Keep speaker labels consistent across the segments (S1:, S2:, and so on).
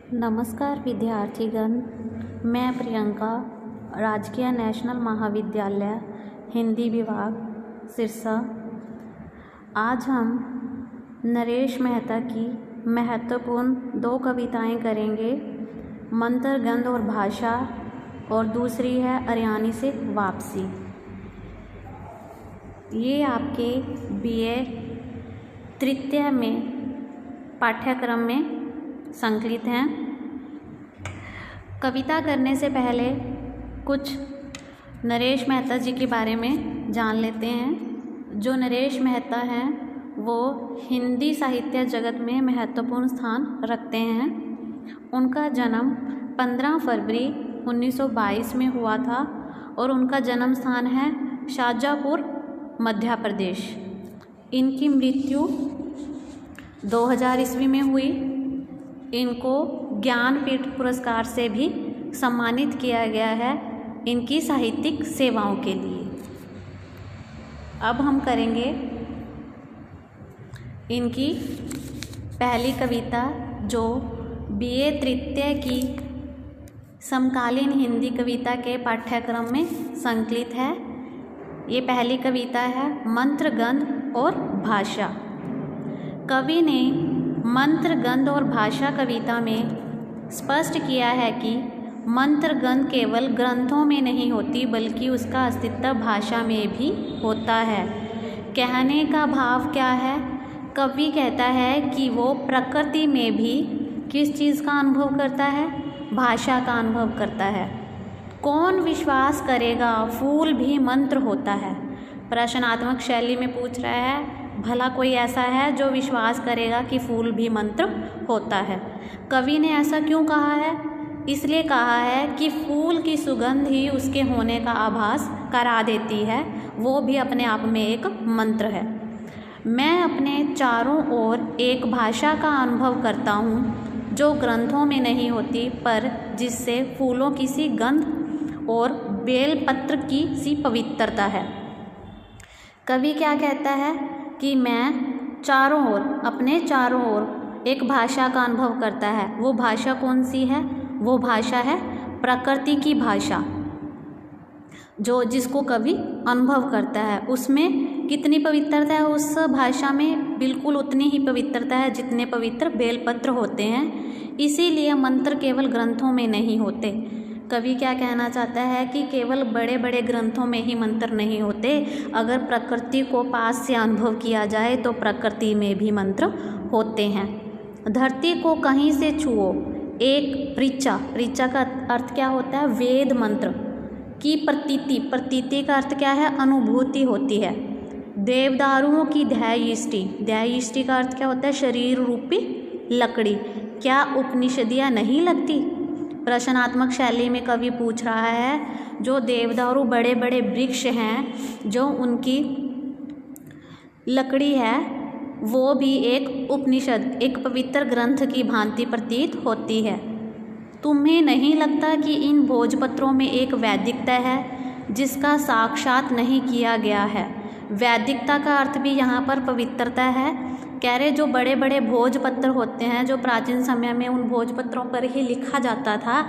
S1: नमस्कार विद्यार्थीगण, मैं प्रियंका राजकीय नेशनल महाविद्यालय हिंदी विभाग सिरसा। आज हम नरेश मेहता की महत्वपूर्ण 2 कविताएं करेंगे। मंत्र, गंध और भाषा, और दूसरी है अरियानी से वापसी। ये आपके BA तृतीय में पाठ्यक्रम में संकलित हैं। कविता करने से पहले कुछ नरेश मेहता जी के बारे में जान लेते हैं। जो नरेश मेहता हैं वो हिंदी साहित्य जगत में महत्वपूर्ण स्थान रखते हैं। उनका जन्म 15 फरवरी 1922 में हुआ था और उनका जन्म स्थान है शाहजहाँपुर, मध्य प्रदेश। इनकी मृत्यु 2000 ईस्वी में हुई। इनको ज्ञानपीठ पुरस्कार से भी सम्मानित किया गया है इनकी साहित्यिक सेवाओं के लिए। अब हम करेंगे इनकी पहली कविता, जो BA तृतीय की समकालीन हिंदी कविता के पाठ्यक्रम में संकलित है। ये पहली कविता है मंत्र, गंध और भाषा। कवि ने मंत्र, गंध और भाषा कविता में स्पष्ट किया है कि मंत्र, गंध केवल ग्रंथों में नहीं होती बल्कि उसका अस्तित्व भाषा में भी होता है। कहने का भाव क्या है? कवि कहता है कि वो प्रकृति में भी किस चीज़ का अनुभव करता है? भाषा का अनुभव करता है। कौन विश्वास करेगा फूल भी मंत्र होता है? प्रश्नात्मक शैली में पूछ रहा है, भला कोई ऐसा है जो विश्वास करेगा कि फूल भी मंत्र होता है? कवि ने ऐसा क्यों कहा है? इसलिए कहा है कि फूल की सुगंध ही उसके होने का आभास करा देती है। वो भी अपने आप में एक मंत्र है। मैं अपने चारों ओर एक भाषा का अनुभव करता हूँ जो ग्रंथों में नहीं होती, पर जिससे फूलों की सी गंध और बेलपत्र की सी पवित्रता है। कवि क्या कहता है कि मैं चारों ओर, अपने चारों ओर एक भाषा का अनुभव करता है। वो भाषा कौन सी है? वो भाषा है प्रकृति की भाषा, जिसको कवि अनुभव करता है। उसमें कितनी पवित्रता है? उस भाषा में बिल्कुल उतनी ही पवित्रता है जितने पवित्र बेलपत्र होते हैं। इसीलिए मंत्र केवल ग्रंथों में नहीं होते। कवि क्या कहना चाहता है कि केवल बड़े बड़े ग्रंथों में ही मंत्र नहीं होते। अगर प्रकृति को पास से अनुभव किया जाए तो प्रकृति में भी मंत्र होते हैं। धरती को कहीं से छुओ, एक ऋचा का अर्थ क्या होता है? वेद मंत्र की प्रतीति का अर्थ क्या है? अनुभूति होती है। देवदारुओं की ध्यायिष्टि का अर्थ क्या होता है? शरीर रूपी लकड़ी। क्या उपनिषदियाँ नहीं लगती? प्रश्नात्मक शैली में कवि पूछ रहा है, जो देवदारू बड़े बड़े वृक्ष हैं, जो उनकी लकड़ी है, वो भी एक उपनिषद, एक पवित्र ग्रंथ की भांति प्रतीत होती है। तुम्हें नहीं लगता कि इन भोजपत्रों में एक वैदिकता है जिसका साक्षात नहीं किया गया है? वैदिकता का अर्थ भी यहाँ पर पवित्रता है। कह रहे जो बड़े बड़े भोजपत्र होते हैं, जो प्राचीन समय में उन भोजपत्रों पर ही लिखा जाता था,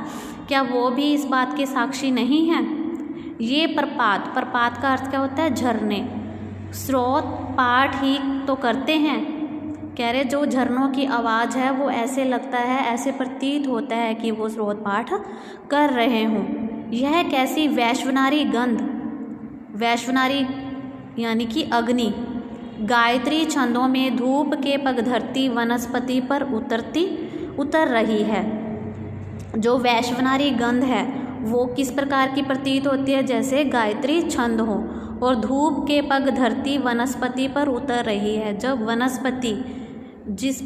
S1: क्या वो भी इस बात के साक्षी नहीं हैं? ये प्रपात का अर्थ क्या होता है? झरने। स्रोत पाठ ही तो करते हैं। कह रहे जो झरनों की आवाज़ है वो ऐसे लगता है, ऐसे प्रतीत होता है कि वो स्रोत पाठ कर रहे हों। यह कैसी वैश्वनारी गंध, वैश्वनारी यानी कि अग्नि, गायत्री छंदों में धूप के पगधरती वनस्पति पर उतर रही है। जो वैश्वनारी गंध है वो किस प्रकार की प्रतीत होती है? जैसे गायत्री छंद हो और धूप के पगधरती वनस्पति पर उतर रही है। जब वनस्पति जिस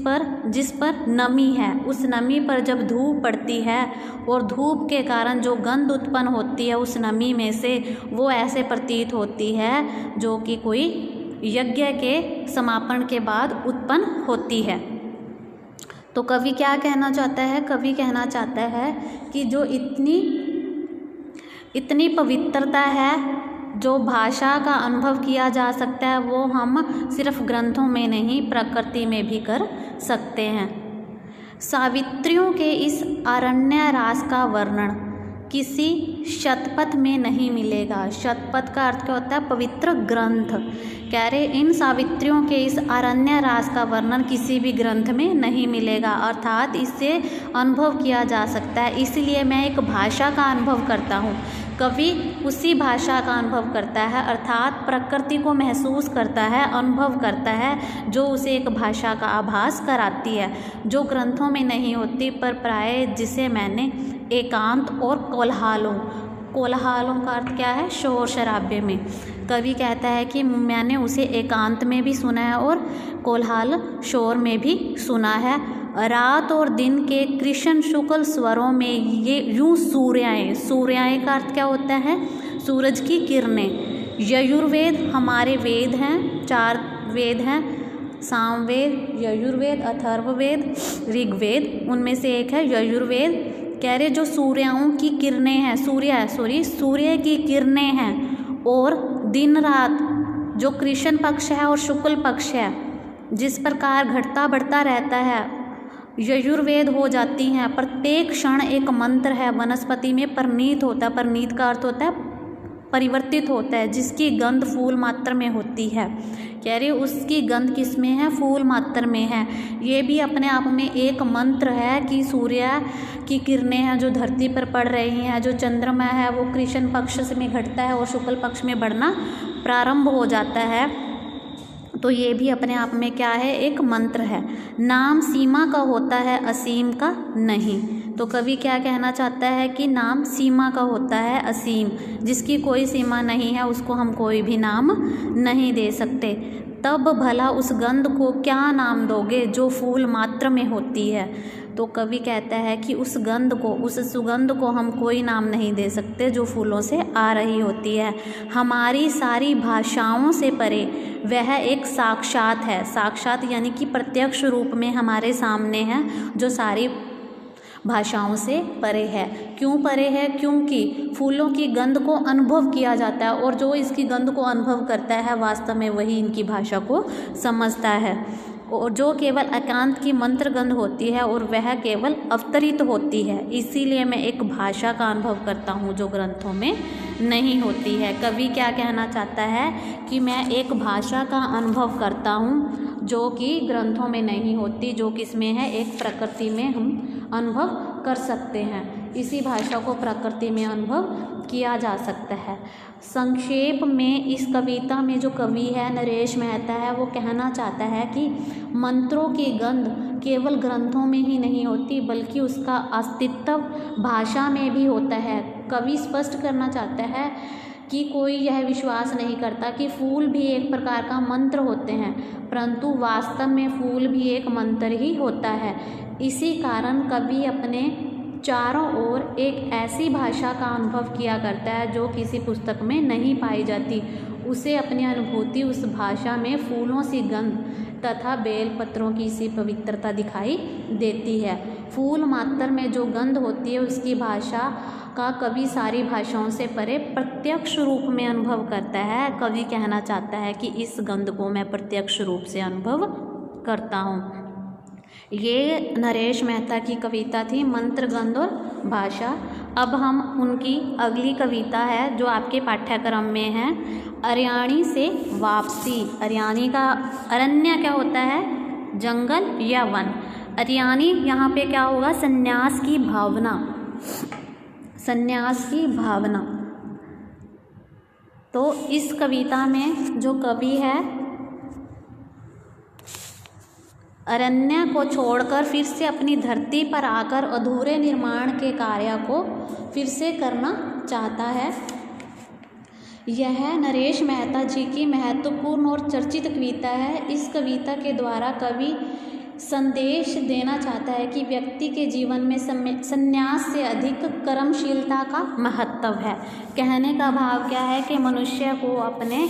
S1: पर नमी है, उस नमी पर जब धूप पड़ती है और धूप के कारण जो गंध उत्पन्न होती है उस नमी में से, वो ऐसे प्रतीत होती है जो कि कोई यज्ञ के समापन के बाद उत्पन्न होती है। तो कवि क्या कहना चाहता है? कवि कहना चाहता है कि जो इतनी पवित्रता है, जो भाषा का अनुभव किया जा सकता है, वो हम सिर्फ ग्रंथों में नहीं प्रकृति में भी कर सकते हैं। सावित्रियों के इस अरण्यरास का वर्णन किसी शतपथ में नहीं मिलेगा। शतपथ का अर्थ क्या होता है? पवित्र ग्रंथ। कह रहे इन सावित्रियों के इस अरण्यरास का वर्णन किसी भी ग्रंथ में नहीं मिलेगा, अर्थात इससे अनुभव किया जा सकता है। इसलिए मैं एक भाषा का अनुभव करता हूँ। कवि उसी भाषा का अनुभव करता है, अर्थात प्रकृति को महसूस करता है, अनुभव करता है, जो उसे एक भाषा का आभास कराती है, जो ग्रंथों में नहीं होती, पर प्राय जिसे मैंने एकांत और कोलाहलों का अर्थ क्या है? शोर शराबे में। कवि कहता है कि मैंने उसे एकांत में भी सुना है और कोलाहल शोर में भी सुना है। रात और दिन के कृष्ण शुक्ल स्वरों में ये यूँ सूर्याएं का अर्थ क्या होता है? सूरज की किरणें। यजुर्वेद हमारे वेद हैं, 4 वेद हैं, सामवेद, यजुर्वेद, अथर्ववेद, ऋग्वेद। उनमें से एक है यजुर्वेद। कह रहे जो सूर्याओं की किरणें हैं, सूर्य की किरणें हैं, और दिन रात जो कृष्ण पक्ष है और शुक्ल पक्ष है, जिस प्रकार घटता बढ़ता रहता है, यजुर्वेद हो जाती हैं। प्रत्येक क्षण एक मंत्र है। वनस्पति में परनीत होता है, परनीत का अर्थ होता है परिवर्तित होता है, जिसकी गंध फूल मात्र में होती है। कह रही उसकी गंध किस में है? फूल मात्र में है। ये भी अपने आप में एक मंत्र है कि सूर्य की किरणें हैं जो धरती पर पड़ रही हैं, जो चंद्रमा है वो कृष्ण पक्ष में घटता है और शुक्ल पक्ष में बढ़ना प्रारंभ हो जाता है। तो ये भी अपने आप में क्या है? एक मंत्र है। नाम सीमा का होता है, असीम का नहीं। तो कवि क्या कहना चाहता है कि नाम सीमा का होता है, असीम, जिसकी कोई सीमा नहीं है, उसको हम कोई भी नाम नहीं दे सकते। तब भला उस गंध को क्या नाम दोगे जो फूल मात्र में होती है? तो कवि कहता है कि उस गंध को, उस सुगंध को हम कोई नाम नहीं दे सकते जो फूलों से आ रही होती है। हमारी सारी भाषाओं से परे वह एक साक्षात है। साक्षात यानी कि प्रत्यक्ष रूप में हमारे सामने है, जो सारी भाषाओं से परे है। क्यों परे है? क्योंकि फूलों की गंध को अनुभव किया जाता है, और जो इसकी गंध को अनुभव करता है वास्तव में वही इनकी भाषा को समझता है। और जो केवल एकांत की मंत्र गंध होती है और वह केवल अवतरित होती है। इसीलिए मैं एक भाषा का अनुभव करता हूँ जो ग्रंथों में नहीं होती है। कवि क्या कहना चाहता है कि मैं एक भाषा का अनुभव करता हूँ जो कि ग्रंथों में नहीं होती, जो किसमें है? एक प्रकृति में हम अनुभव कर सकते हैं। इसी भाषा को प्रकृति में अनुभव किया जा सकता है। संक्षेप में इस कविता में जो कवि है नरेश मेहता है, वो कहना चाहता है कि मंत्रों की गंध केवल ग्रंथों में ही नहीं होती, बल्कि उसका अस्तित्व भाषा में भी होता है। कवि स्पष्ट करना चाहता है कि कोई यह विश्वास नहीं करता कि फूल भी एक प्रकार का मंत्र होते हैं, परंतु वास्तव में फूल भी एक मंत्र ही होता है। इसी कारण कवि अपने चारों ओर एक ऐसी भाषा का अनुभव किया करता है जो किसी पुस्तक में नहीं पाई जाती। उसे अपनी अनुभूति उस भाषा में फूलों सी गंध तथा बेलपत्रों की सी पवित्रता दिखाई देती है। फूल मात्र में जो गंध होती है उसकी भाषा का कवि सारी भाषाओं से परे प्रत्यक्ष रूप में अनुभव करता है। कवि कहना चाहता है कि इस गंध को मैं प्रत्यक्ष रूप से अनुभव करता हूँ। ये नरेश मेहता की कविता थी मंत्र, गंध और भाषा। अब हम उनकी अगली कविता है जो आपके पाठ्यक्रम में है, अरण्यानी से वापसी। अरण्यानी का अरण्य क्या होता है? जंगल या वन। अरण्यानी यहाँ पे क्या होगा? संन्यास की भावना, संन्यास की भावना। तो इस कविता में जो कवि है अरण्य को छोड़कर फिर से अपनी धरती पर आकर अधूरे निर्माण के कार्य को फिर से करना चाहता है। यह नरेश मेहता जी की महत्वपूर्ण और चर्चित कविता है। इस कविता के द्वारा कवि संदेश देना चाहता है कि व्यक्ति के जीवन में संन्यास से अधिक कर्मशीलता का महत्व है। कहने का भाव क्या है कि मनुष्य को अपने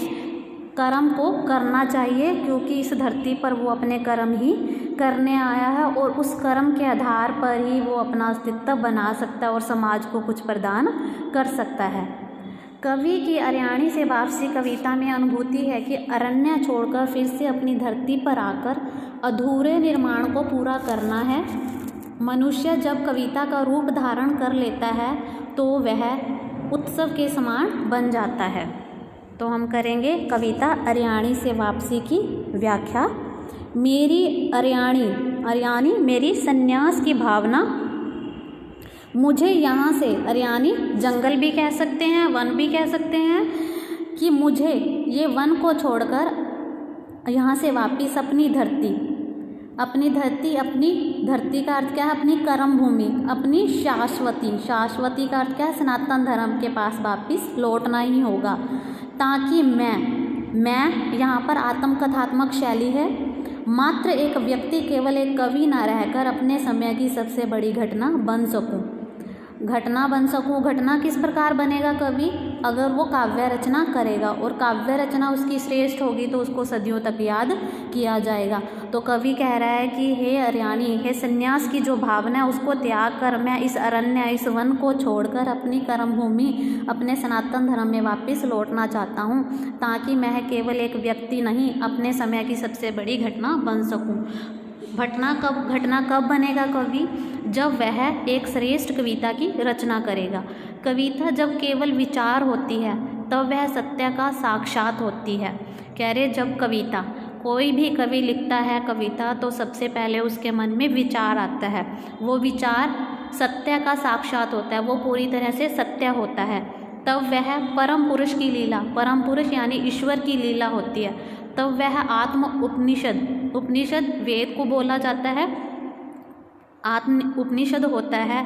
S1: कर्म को करना चाहिए, क्योंकि इस धरती पर वो अपने कर्म ही करने आया है और उस कर्म के आधार पर ही वो अपना अस्तित्व बना सकता है और समाज को कुछ प्रदान कर सकता है। कवि की अरण्यानी से वापसी कविता में अनुभूति है कि अरण्य छोड़कर फिर से अपनी धरती पर आकर अधूरे निर्माण को पूरा करना है मनुष्य जब कविता का रूप धारण कर लेता है तो वह उत्सव के समान बन जाता है। तो हम करेंगे कविता अर्याणी से वापसी की व्याख्या। मेरी अर्याणी मेरी संन्यास की भावना, मुझे यहाँ से, अर्याणी जंगल भी कह सकते हैं, वन भी कह सकते हैं, कि मुझे ये वन को छोड़कर यहाँ से वापिस अपनी धरती का अर्थ क्या है? अपनी कर्म भूमि, अपनी शाश्वती का अर्थ क्या है? सनातन धर्म के पास वापिस लौटना ही होगा, ताकि मैं यहाँ पर आत्मकथात्मक शैली है, मात्र एक व्यक्ति, केवल एक कवि ना रहकर अपने समय की सबसे बड़ी घटना बन सकूं। घटना किस प्रकार बनेगा कवि? अगर वो काव्य रचना करेगा, और काव्य रचना उसकी श्रेष्ठ होगी तो उसको सदियों तक याद किया जाएगा। तो कवि कह रहा है कि हे अर्याणी, हे संन्यास की जो भावना है उसको त्याग कर मैं इस अरण्य, इस वन को छोड़कर अपनी कर्म भूमि, अपने सनातन धर्म में वापस लौटना चाहता हूँ, ताकि मैं केवल एक व्यक्ति नहीं, अपने समय की सबसे बड़ी घटना बन सकूँ। घटना कब बनेगा कवि? जब वह एक श्रेष्ठ कविता की रचना करेगा। कविता जब केवल विचार होती है तब वह सत्य का साक्षात होती है। कह रहे जब कविता, कोई भी कवि लिखता है कविता तो सबसे पहले उसके मन में विचार आता है, वो विचार सत्य का साक्षात होता है, वो पूरी तरह से सत्य होता है। तब वह परम पुरुष की लीला, परम पुरुष यानी ईश्वर की लीला होती है। तब वह आत्म उपनिषद वेद को बोला जाता है, आत्म उपनिषद होता है।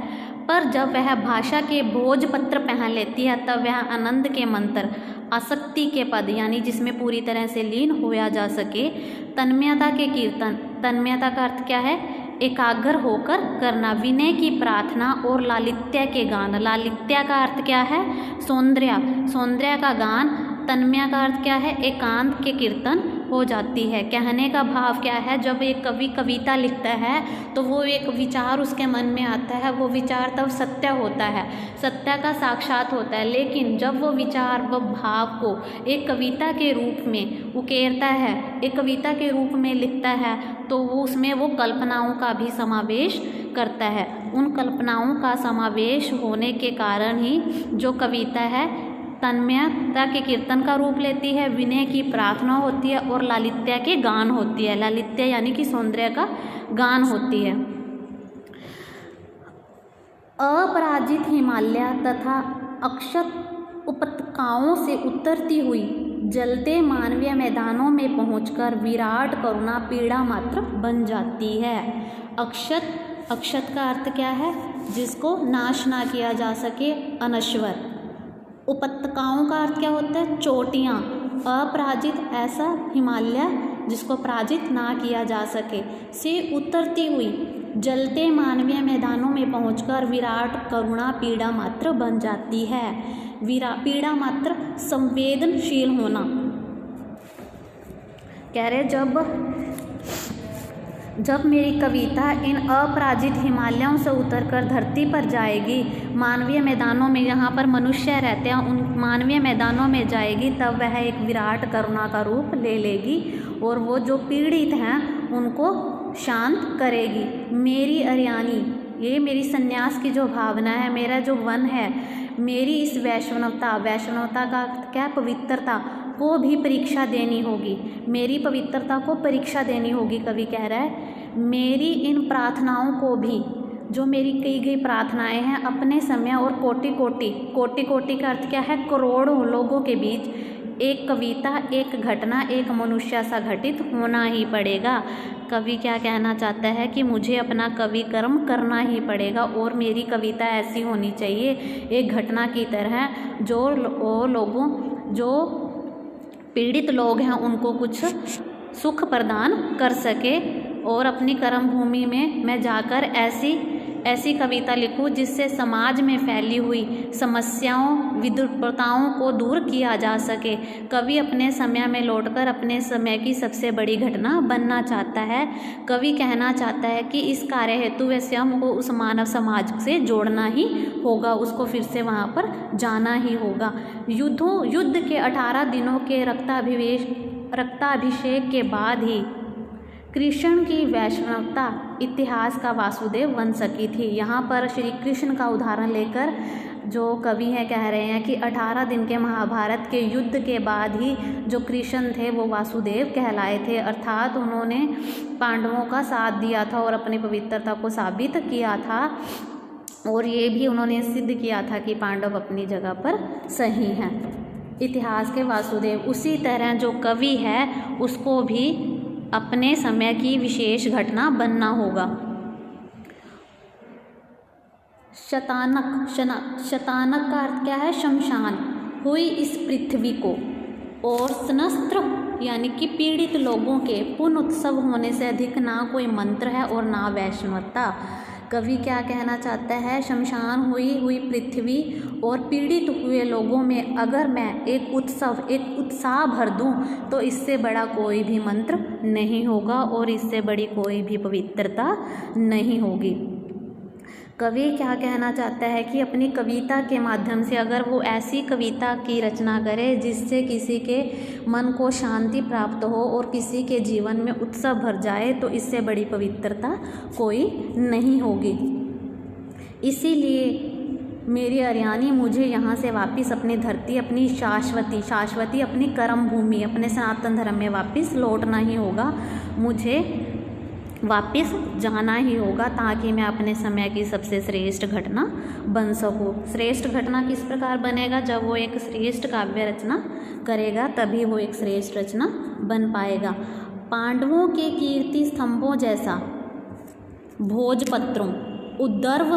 S1: पर जब वह भाषा के भोजपत्र पहन लेती है तब वह आनंद के मंत्र, आसक्ति के पद यानी जिसमें पूरी तरह से लीन होया जा सके, तन्मयता के कीर्तन, तन्मयता का अर्थ क्या है? एकाग्र होकर करना, विनय की प्रार्थना और लालित्य के गान। लालित्य का अर्थ क्या है? सौंदर्य का गान। तन्मय का अर्थ क्या है? एकांत के कीर्तन हो जाती है। कहने का भाव क्या है? जब एक कवि कविता लिखता है तो वो एक विचार उसके मन में आता है, वो विचार तब सत्य होता है, सत्य का साक्षात होता है। लेकिन जब वो विचार, वो भाव को एक कविता के रूप में उकेरता है, एक कविता के रूप में लिखता है, तो वो उसमें वो कल्पनाओं का भी समावेश करता है। उन कल्पनाओं का समावेश होने के कारण ही जो कविता है तन्मयता के कीर्तन का रूप लेती है, विनय की प्रार्थना होती है और लालित्य के गान होती है। लालित्य यानी कि सौंदर्य का गान होती है। अपराजित हिमालय तथा अक्षत उपत्यकाओं से उतरती हुई जलते मानवीय मैदानों में पहुंचकर विराट करुणा पीड़ा मात्र बन जाती है। अक्षत का अर्थ क्या है? जिसको नाश ना किया जा सके, अनश्वर। उपत्यकाओं का अर्थ क्या होता है? चोटियाँ। अपराजित ऐसा हिमालय जिसको पराजित ना किया जा सके, से उतरती हुई जलते मानवीय मैदानों में पहुंचकर विराट करुणा पीड़ा मात्र बन जाती है। पीड़ा मात्र, संवेदनशील होना। कह रहे जब मेरी कविता इन अपराजित हिमालयों से उतरकर धरती पर जाएगी, मानवीय मैदानों में, जहाँ पर मनुष्य रहते हैं उन मानवीय मैदानों में जाएगी, तब वह एक विराट करुणा का रूप ले लेगी और वो जो पीड़ित हैं उनको शांत करेगी। मेरी अर्याणी, ये मेरी संन्यास की जो भावना है, मेरा जो वन है, मेरी इस वैष्णवता का क्या? पवित्रता को भी परीक्षा देनी होगी, मेरी पवित्रता को परीक्षा देनी होगी। कवि कह रहा है मेरी इन प्रार्थनाओं को भी, जो मेरी कई गई प्रार्थनाएं हैं, अपने समय और कोटि का अर्थ क्या है? करोड़ों लोगों के बीच एक कविता, एक घटना, एक मनुष्य सा घटित होना ही पड़ेगा। कवि क्या कहना चाहता है कि मुझे अपना कवि कर्म करना ही पड़ेगा और मेरी कविता ऐसी होनी चाहिए एक घटना की तरह, जो पीड़ित लोग हैं उनको कुछ सुख प्रदान कर सके, और अपनी कर्म भूमि में मैं जाकर ऐसी कविता लिखूं जिससे समाज में फैली हुई समस्याओं, विद्रुपताओं को दूर किया जा सके। कवि अपने समय में लौटकर अपने समय की सबसे बड़ी घटना बनना चाहता है। कवि कहना चाहता है कि इस कार्य हेतु वह स्वयं को उस मानव समाज से जोड़ना ही होगा, उसको फिर से वहाँ पर जाना ही होगा। युद्ध के 18 दिनों के रक्ताभिषेक के बाद ही कृष्ण की वैष्णवता इतिहास का वासुदेव बन सकी थी। यहाँ पर श्री कृष्ण का उदाहरण लेकर जो कवि हैं कह रहे हैं कि 18 दिन के महाभारत के युद्ध के बाद ही जो कृष्ण थे वो वासुदेव कहलाए थे, अर्थात उन्होंने पांडवों का साथ दिया था और अपनी पवित्रता को साबित किया था, और ये भी उन्होंने सिद्ध किया था कि पांडव अपनी जगह पर सही हैं। इतिहास के वासुदेव। उसी तरह जो कवि है उसको भी अपने समय की विशेष घटना बनना होगा। शतानक का अर्थ क्या है? शमशान हुई इस पृथ्वी को, और सनस्त्र यानी कि पीड़ित लोगों के पुण्य उत्सव होने से अधिक ना कोई मंत्र है और ना वैष्णवता। कवि क्या कहना चाहता है? शमशान हुई पृथ्वी और पीड़ित हुए लोगों में अगर मैं एक उत्सव, एक उत्साह भर दूं तो इससे बड़ा कोई भी मंत्र नहीं होगा और इससे बड़ी कोई भी पवित्रता नहीं होगी। कवि क्या कहना चाहता है कि अपनी कविता के माध्यम से अगर वो ऐसी कविता की रचना करे जिससे किसी के मन को शांति प्राप्त हो और किसी के जीवन में उत्सव भर जाए तो इससे बड़ी पवित्रता कोई नहीं होगी। इसीलिए मेरी अर्यानी मुझे यहाँ से वापस अपनी धरती, अपनी शाश्वती अपनी कर्म भूमि, अपने सनातन धर्म में वापस लौटना ही होगा। मुझे वापस जाना ही होगा ताकि मैं अपने समय की सबसे श्रेष्ठ घटना बन सकूं। श्रेष्ठ घटना किस प्रकार बनेगा? जब वो एक श्रेष्ठ काव्य रचना करेगा तभी वो एक श्रेष्ठ रचना बन पाएगा। पांडवों के कीर्ति स्तंभों जैसा भोजपत्रों, उद्धर्व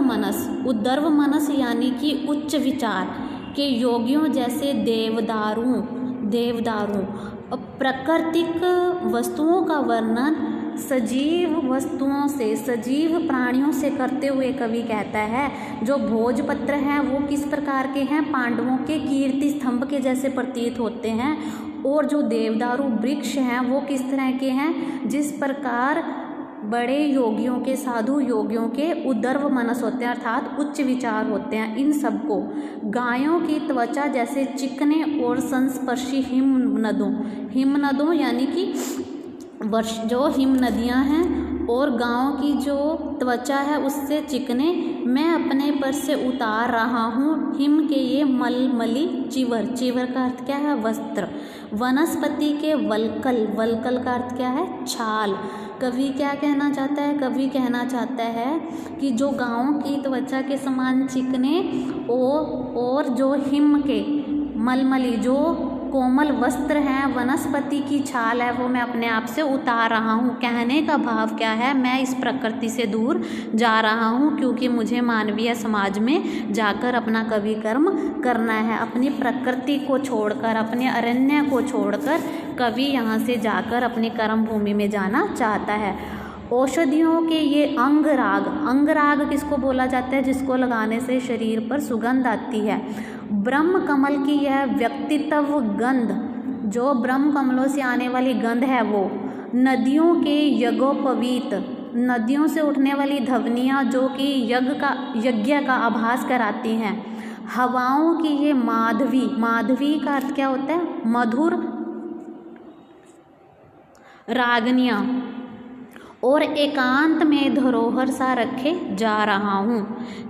S1: मनस यानी कि उच्च विचार के योगियों जैसे देवदारों, प्राकृतिक वस्तुओं का वर्णन सजीव वस्तुओं से, सजीव प्राणियों से करते हुए कवि कहता है जो भोजपत्र हैं वो किस प्रकार के हैं? पांडवों के कीर्ति स्तंभ के जैसे प्रतीत होते हैं, और जो देवदारू वृक्ष हैं वो किस तरह के हैं? जिस प्रकार बड़े योगियों के, साधु योगियों के उद्धर्व मनस होते हैं, अर्थात उच्च विचार होते हैं। इन सबको गायों की त्वचा जैसे चिकने और संस्पर्शी हिमनदों यानी कि जो हिम नदियाँ हैं और गाँव की जो त्वचा है उससे चिकने मैं अपने पर से उतार रहा हूँ हिम के ये मलमली चिवर का अर्थ क्या है? वस्त्र। वनस्पति के वलकल का अर्थ क्या है? छाल। कवि क्या कहना चाहता है? कवि कहना चाहता है कि जो गाँव की त्वचा के समान चिकने और जो हिम के मलमली जो कोमल वस्त्र हैं, वनस्पति की छाल है, वो मैं अपने आप से उतार रहा हूँ। कहने का भाव क्या है? मैं इस प्रकृति से दूर जा रहा हूँ क्योंकि मुझे मानवीय समाज में जाकर अपना कवि कर्म करना है। अपनी प्रकृति को छोड़कर, अपने अरण्य को छोड़कर कवि यहाँ से जाकर अपनी कर्म भूमि में जाना चाहता है। औषधियों के ये अंगराग किसको बोला जाता है? जिसको लगाने से शरीर पर सुगंध आती है। ब्रह्म कमल की यह व्यक्तित्व गंध, जो ब्रह्म कमलों से आने वाली गंध है वो। नदियों के यज्ञोपवीत, नदियों से उठने वाली ध्वनियाँ जो कि यज्ञ का आभास कराती हैं। हवाओं की ये माधवी का अर्थ क्या होता है? मधुर रागनियाँ, और एकांत में धरोहर सा रखे जा रहा हूँ।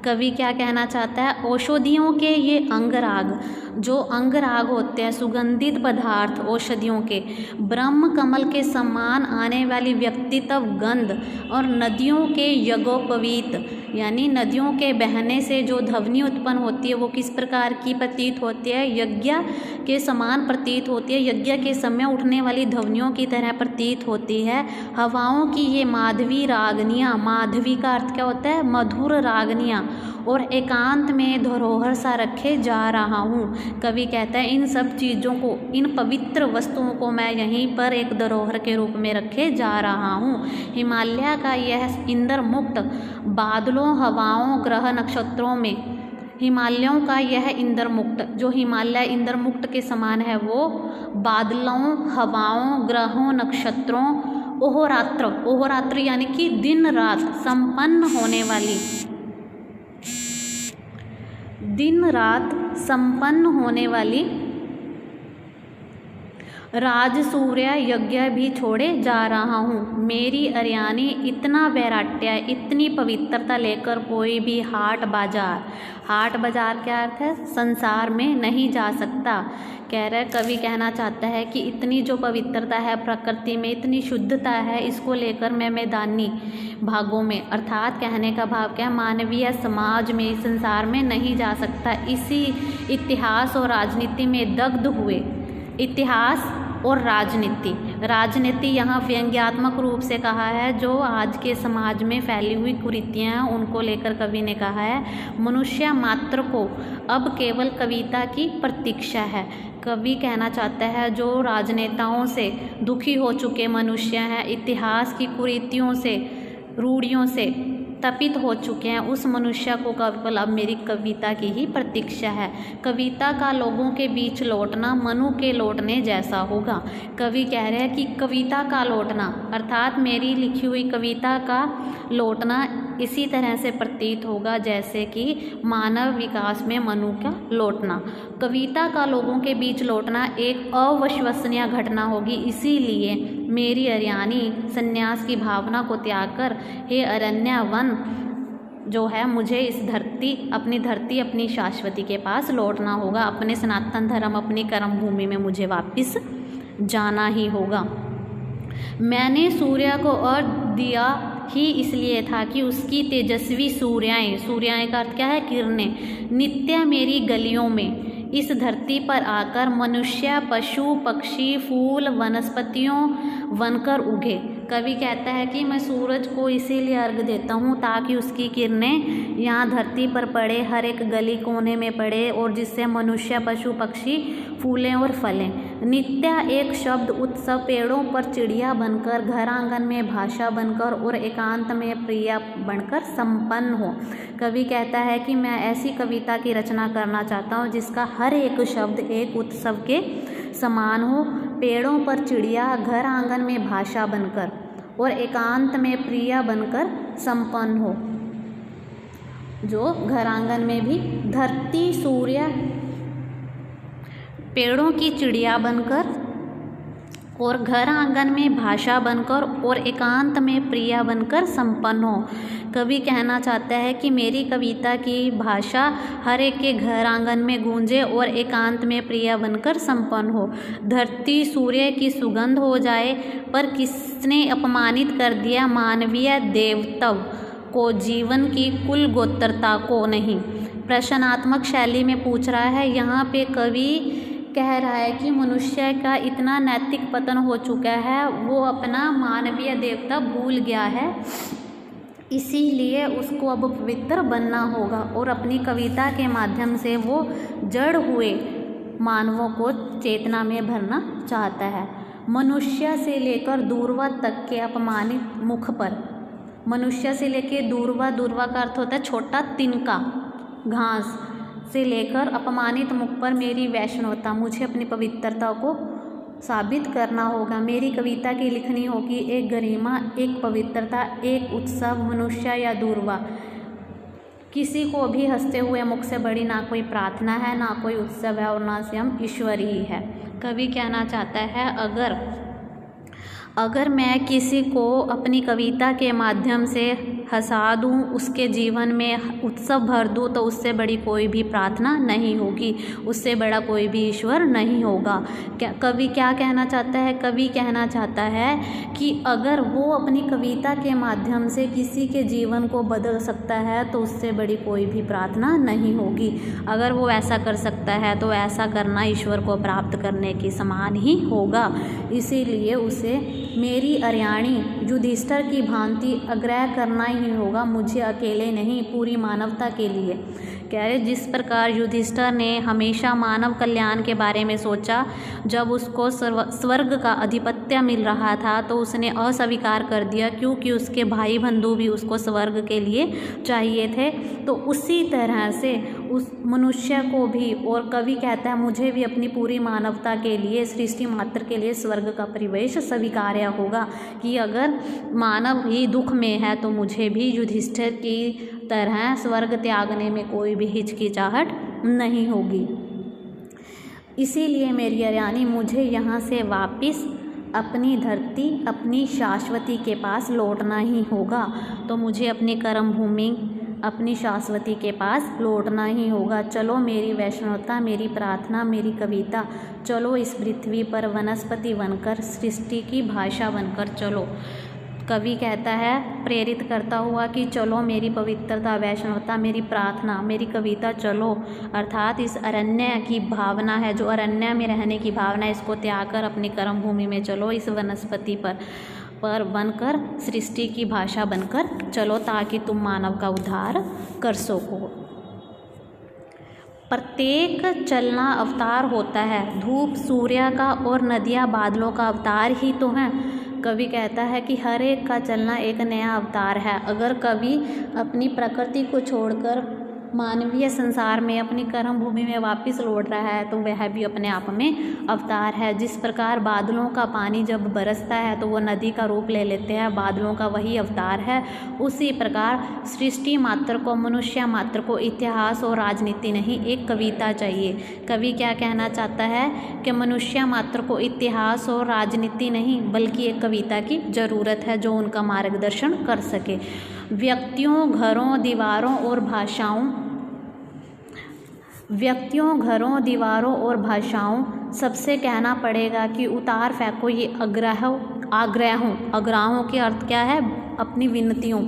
S1: कवि क्या कहना चाहता है? औषधियों के ये अंगराग, जो अंगराग होते हैं सुगंधित पदार्थ औषधियों के, ब्रह्म कमल के समान आने वाली व्यक्तित्व गंध, और नदियों के यज्ञोपवीत यानी नदियों के बहने से जो ध्वनि उत्पन्न होती है वो किस प्रकार की प्रतीत होती है? यज्ञ के समान प्रतीत होती है, यज्ञ के समय उठने वाली ध्वनियों की तरह प्रतीत होती है। हवाओं की ये माधवी रागनियाँ, माधवी का अर्थ क्या होता है? मधुर रागनियाँ, और एकांत में धरोहर सा रखे जा रहा हूँ। कवि कहता है इन सब चीज़ों को, इन पवित्र वस्तुओं को मैं यहीं पर एक धरोहर के रूप में रखे जा रहा हूँ। हिमालय का यह इंद्र मुक्त बादलों, हवाओं, ग्रह, नक्षत्रों में, हिमालयों का यह इंद्र मुक्त, जो हिमालय इंद्र मुक्त के समान है वो बादलों, हवाओं, ग्रहों, नक्षत्रों, ओहोरात्र यानी कि दिन रात संपन्न होने वाली राजसूर्य यज्ञ भी छोड़े जा रहा हूँ। मेरी अर्याणी इतना वैराट्य, इतनी पवित्रता लेकर कोई भी हाट बाजार क्या अर्थ है? संसार में नहीं जा सकता। कह रहे कवि कहना चाहता है कि इतनी जो पवित्रता है प्रकृति में, इतनी शुद्धता है, इसको लेकर मैं मैदानी भागों में, अर्थात कहने का भाव क्या, मानवीय समाज में, संसार में नहीं जा सकता। इसी इतिहास और राजनीति में दग्ध हुए। इतिहास और राजनीति यहाँ व्यंग्यात्मक रूप से कहा है। जो आज के समाज में फैली हुई कुरीतियाँ हैं उनको लेकर कवि ने कहा है। मनुष्य मात्र को अब केवल कविता की प्रतीक्षा है। कवि कहना चाहता है जो राजनेताओं से दुखी हो चुके मनुष्य हैं, इतिहास की कुरीतियों से, रूढ़ियों से तपित हो चुके हैं, उस मनुष्य को केवल अब मेरी कविता की ही प्रतीक्षा है। कविता का लोगों के बीच लौटना मनु के लौटने जैसा होगा। कवि कह रहे हैं कि कविता का लौटना अर्थात मेरी लिखी हुई कविता का लौटना इसी तरह से प्रतीत होगा जैसे कि मानव विकास में मनु का लौटना। कविता का लोगों के बीच लौटना एक अविश्वसनीय घटना होगी। इसीलिए मेरी अर्याणी संन्यास की भावना को त्याग कर हे अरण्य वन जो है, मुझे इस धरती, अपनी शाश्वती के पास लौटना होगा। अपने सनातन धर्म, अपनी कर्म भूमि में मुझे वापस जाना ही होगा। मैंने सूर्य को अर्घ्य दिया ही इसलिए था कि उसकी तेजस्वी सूर्याएं का अर्थ क्या है? किरणें नित्य मेरी गलियों में इस धरती पर आकर मनुष्य, पशु, पक्षी, फूल, वनस्पतियों बनकर उगे। कवि कहता है कि मैं सूरज को इसीलिए अर्घ देता हूँ ताकि उसकी किरणें यहाँ धरती पर पड़े, हर एक गली कोने में पड़े और जिससे मनुष्य, पशु, पक्षी फूलें और फलें। नित्य एक शब्द उत्सव पेड़ों पर चिड़िया बनकर, घर आंगन में भाषा बनकर और एकांत में प्रिया बनकर संपन्न हो। कवि कहता है कि मैं ऐसी कविता की रचना करना चाहता हूँ जिसका हर एक शब्द एक उत्सव के समान हो, पेड़ों पर चिड़िया, घर आंगन में भाषा बनकर और एकांत में प्रिया बनकर संपन्न हो। जो घर आंगन में भी धरती, सूर्य, पेड़ों की चिड़िया बनकर और घर आंगन में भाषा बनकर और एकांत में प्रिया बनकर संपन्न हो। कवि कहना चाहता है कि मेरी कविता की भाषा हर एक के घर आंगन में गूंजे और एकांत में प्रिया बनकर संपन्न हो। धरती सूर्य की सुगंध हो जाए, पर किसने अपमानित कर दिया मानवीय देवत्व को, जीवन की कुल गोत्रता को नहीं। प्रश्नात्मक शैली में पूछ रहा है। यहाँ पे कवि कह रहा है कि मनुष्य का इतना नैतिक पतन हो चुका है, वो अपना मानवीय देवता भूल गया है, इसीलिए उसको अब पवित्र बनना होगा और अपनी कविता के माध्यम से वो जड़ हुए मानवों को चेतना में भरना चाहता है। मनुष्य से लेकर दूरवा तक के अपमानित मुख पर, मनुष्य से लेकर दूरवा का अर्थ होता है छोटा तिनका घास, से लेकर अपमानित मुख पर मेरी वैष्णवता, मुझे अपनी पवित्रता को साबित करना होगा। मेरी कविता की लिखनी होगी एक गरिमा, एक पवित्रता, एक उत्सव। मनुष्य या दूरवा, किसी को भी हंसते हुए मुख से बड़ी ना कोई प्रार्थना है, ना कोई उत्सव है और ना स्वयं ईश्वर ही है। कवि कहना चाहता है अगर मैं किसी को अपनी कविता के माध्यम से हंसा दूँ, उसके जीवन में उत्सव भर दूँ, तो उससे बड़ी कोई भी प्रार्थना नहीं होगी, उससे बड़ा कोई भी ईश्वर नहीं होगा। कवि क्या कहना चाहता है? कवि कहना चाहता है कि अगर वो अपनी कविता के माध्यम से किसी के जीवन को बदल सकता है तो उससे बड़ी कोई भी प्रार्थना नहीं होगी। अगर वो ऐसा कर सकता है तो ऐसा करना ईश्वर को प्राप्त करने के समान ही होगा। इसीलिए उसे मेरी अर्याणी युधिष्ठिर की भांति आग्रह करना ही होगा, मुझे अकेले नहीं, पूरी मानवता के लिए। कह रहे जिस प्रकार युधिष्ठिर ने हमेशा मानव कल्याण के बारे में सोचा, जब उसको स्वर्ग का अधिपत्य मिल रहा था तो उसने अस्वीकार कर दिया क्योंकि उसके भाई बंधु भी उसको स्वर्ग के लिए चाहिए थे। तो उसी तरह से उस मनुष्य को भी, और कवि कहता है मुझे भी अपनी पूरी मानवता के लिए, सृष्टि मात्र के लिए स्वर्ग का परिवेश स्वीकार्य होगा कि अगर मानव ही दुख में है तो मुझे भी युधिष्ठिर की तरह स्वर्ग त्यागने में कोई भी हिचकिचाहट नहीं होगी। इसीलिए मेरी रानी मुझे यहाँ से वापस अपनी धरती, अपनी शाश्वती के पास लौटना ही होगा। तो मुझे अपनी कर्म भूमि, अपनी शाश्वती के पास लौटना ही होगा। चलो मेरी वैष्णवता, मेरी प्रार्थना, मेरी कविता, चलो इस पृथ्वी पर वनस्पति बनकर, सृष्टि की भाषा बनकर चलो। कवि कहता है, प्रेरित करता हुआ कि चलो मेरी पवित्रता, वैष्णवता, मेरी प्रार्थना, मेरी कविता चलो। अर्थात इस अरण्य की भावना है, जो अरण्य में रहने की भावना है, इसको त्याग कर अपनी कर्म भूमि में चलो। इस वनस्पति पर बनकर, सृष्टि की भाषा बनकर चलो, ताकि तुम मानव का उद्धार कर सको। प्रत्येक चलना अवतार होता है। धूप सूर्य का और नदियाँ बादलों का अवतार ही तो हैं। कवि कहता है कि हर एक का चलना एक नया अवतार है। अगर कवि अपनी प्रकृति को छोड़कर मानवीय संसार में, अपनी कर्म भूमि में वापस लौट रहा है, तो वह भी अपने आप में अवतार है। जिस प्रकार बादलों का पानी जब बरसता है तो वो नदी का रूप ले लेते हैं, बादलों का वही अवतार है। उसी प्रकार सृष्टि मात्र को, मनुष्य मात्र को इतिहास और राजनीति नहीं, एक कविता चाहिए। कवि क्या कहना चाहता है कि मनुष्य मात्र को इतिहास और राजनीति नहीं, बल्कि एक कविता की ज़रूरत है जो उनका मार्गदर्शन कर सके। व्यक्तियों, घरों, दीवारों और भाषाओं सबसे कहना पड़ेगा कि उतार फेंको ये आग्रहों के अर्थ क्या है? अपनी विनतियों,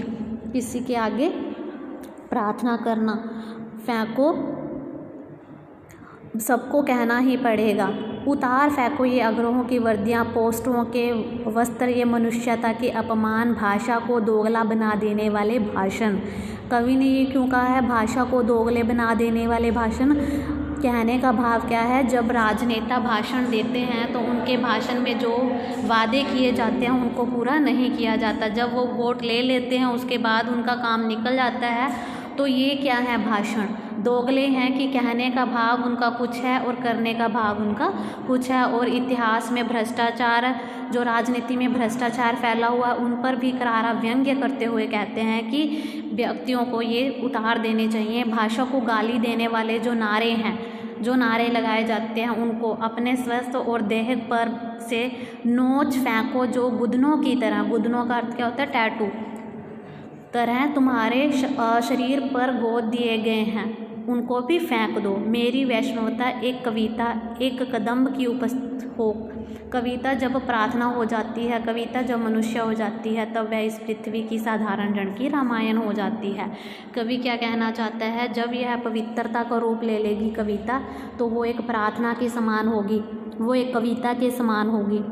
S1: किसी के आगे प्रार्थना करना। फेंको, सबको कहना ही पड़ेगा। उतार फेंको ये आग्रहों की वर्दियाँ, पोस्टों के वस्त्र, ये मनुष्यता के अपमान, भाषा को दोगला बना देने वाले भाषण। कवि ने ये क्यों कहा है भाषा को दोगले बना देने वाले भाषण? कहने का भाव क्या है, जब राजनेता भाषण देते हैं तो उनके भाषण में जो वादे किए जाते हैं उनको पूरा नहीं किया जाता। जब वो वोट ले लेते हैं उसके बाद उनका काम निकल जाता है, तो ये क्या है? भाषण दोगले हैं कि कहने का भाव उनका कुछ है और करने का भाव उनका कुछ है। और इतिहास में भ्रष्टाचार, जो राजनीति में भ्रष्टाचार फैला हुआ, उन पर भी करारा व्यंग्य करते हुए कहते हैं कि व्यक्तियों को ये उतार देने चाहिए। भाषा को गाली देने वाले जो नारे हैं, जो नारे लगाए जाते हैं, उनको अपने स्वस्थ और देह पर से नोच फेंको, जो गुदनों की तरह, गुदनों का अर्थ क्या होता है? टैटू तरह तुम्हारे शरीर पर गोद दिए गए हैं, उनको भी फेंक दो। मेरी वैष्णवता एक कविता, एक कदम्ब की उपस्थित हो। कविता जब प्रार्थना हो जाती है, कविता जब मनुष्य हो जाती है, तब वह इस पृथ्वी की साधारण जन की रामायण हो जाती है। कवि क्या कहना चाहता है, जब यह पवित्रता का रूप ले लेगी कविता, तो वो एक प्रार्थना के समान होगी, वो एक कविता के समान होगी।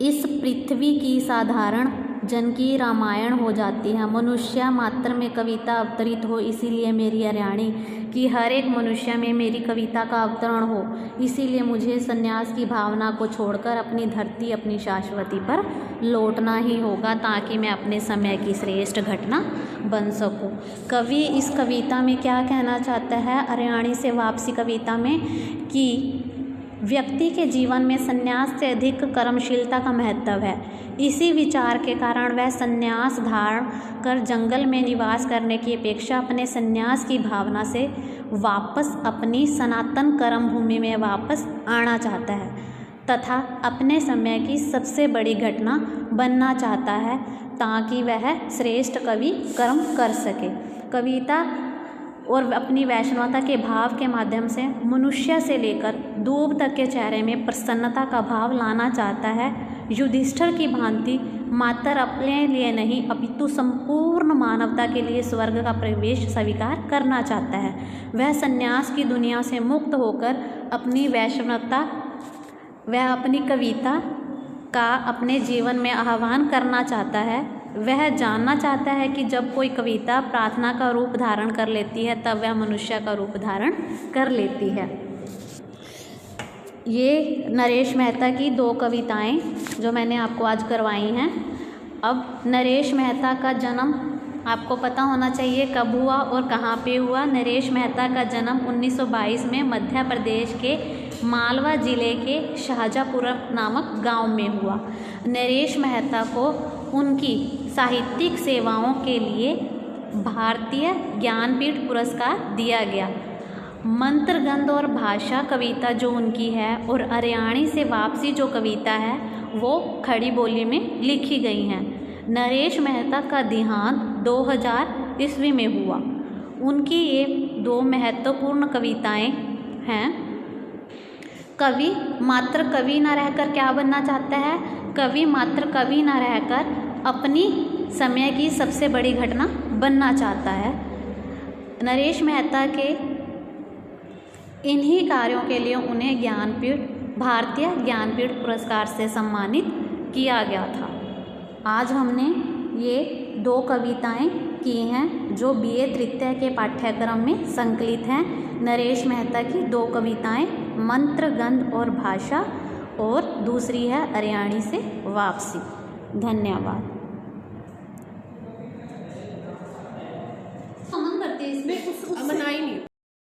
S1: इस पृथ्वी की साधारण जन की रामायण हो जाती है। मनुष्य मात्र में कविता अवतरित हो, इसीलिए मेरी रानी कि हर एक मनुष्य में मेरी कविता का अवतरण हो। इसीलिए मुझे संन्यास की भावना को छोड़कर अपनी धरती, अपनी शाश्वती पर लौटना ही होगा, ताकि मैं अपने समय की श्रेष्ठ घटना बन सकूं। कवि इस कविता में क्या कहना चाहता है, अरियाणी से वापसी कविता में, कि व्यक्ति के जीवन में संन्यास से अधिक कर्मशीलता का महत्व है। इसी विचार के कारण वह संन्यास धारण कर जंगल में निवास करने की अपेक्षा अपने संन्यास की भावना से वापस अपनी सनातन कर्म भूमि में वापस आना चाहता है, तथा अपने समय की सबसे बड़ी घटना बनना चाहता है, ताकि वह श्रेष्ठ कवि कर्म कर सके। कविता और अपनी वैष्णवता के भाव के माध्यम से मनुष्य से लेकर दूब तक के चेहरे में प्रसन्नता का भाव लाना चाहता है। युधिष्ठिर की भांति मात्र अपने लिए नहीं, अपितु संपूर्ण मानवता के लिए स्वर्ग का प्रवेश स्वीकार करना चाहता है। वह संन्यास की दुनिया से मुक्त होकर अपनी वैष्णवता, वह अपनी कविता का अपने जीवन में आह्वान करना चाहता है। वह जानना चाहता है कि जब कोई कविता प्रार्थना का रूप धारण कर लेती है, तब वह मनुष्य का रूप धारण कर लेती है। ये नरेश मेहता की 2 कविताएं जो मैंने आपको आज करवाई हैं। अब नरेश मेहता का जन्म आपको पता होना चाहिए कब हुआ और कहाँ पे हुआ। नरेश मेहता का जन्म 1922 में मध्य प्रदेश के मालवा ज़िले के शाहजहाँपुर नामक गांव में हुआ। नरेश मेहता को उनकी साहित्यिक सेवाओं के लिए भारतीय ज्ञानपीठ पुरस्कार दिया गया। मंत्रगंध और भाषा कविता जो उनकी है, और अर्याणी से वापसी जो कविता है वो खड़ी बोली में लिखी गई हैं। नरेश मेहता का देहांत 2000 ईस्वी में हुआ। उनकी ये 2 महत्वपूर्ण कविताएं हैं। कवि मात्र कवि ना रहकर क्या बनना चाहता है? कवि मात्र कवि ना रहकर अपनी समय की सबसे बड़ी घटना बनना चाहता है। नरेश मेहता के इन्हीं कार्यों के लिए उन्हें भारतीय ज्ञानपीठ पुरस्कार से सम्मानित किया गया था। आज हमने ये 2 कविताएं की हैं जो BA तृतीय के पाठ्यक्रम में संकलित हैं। नरेश मेहता की 2 कविताएं, मंत्रगंध और भाषा, और दूसरी है अर्याणी से वापसी। धन्यवाद।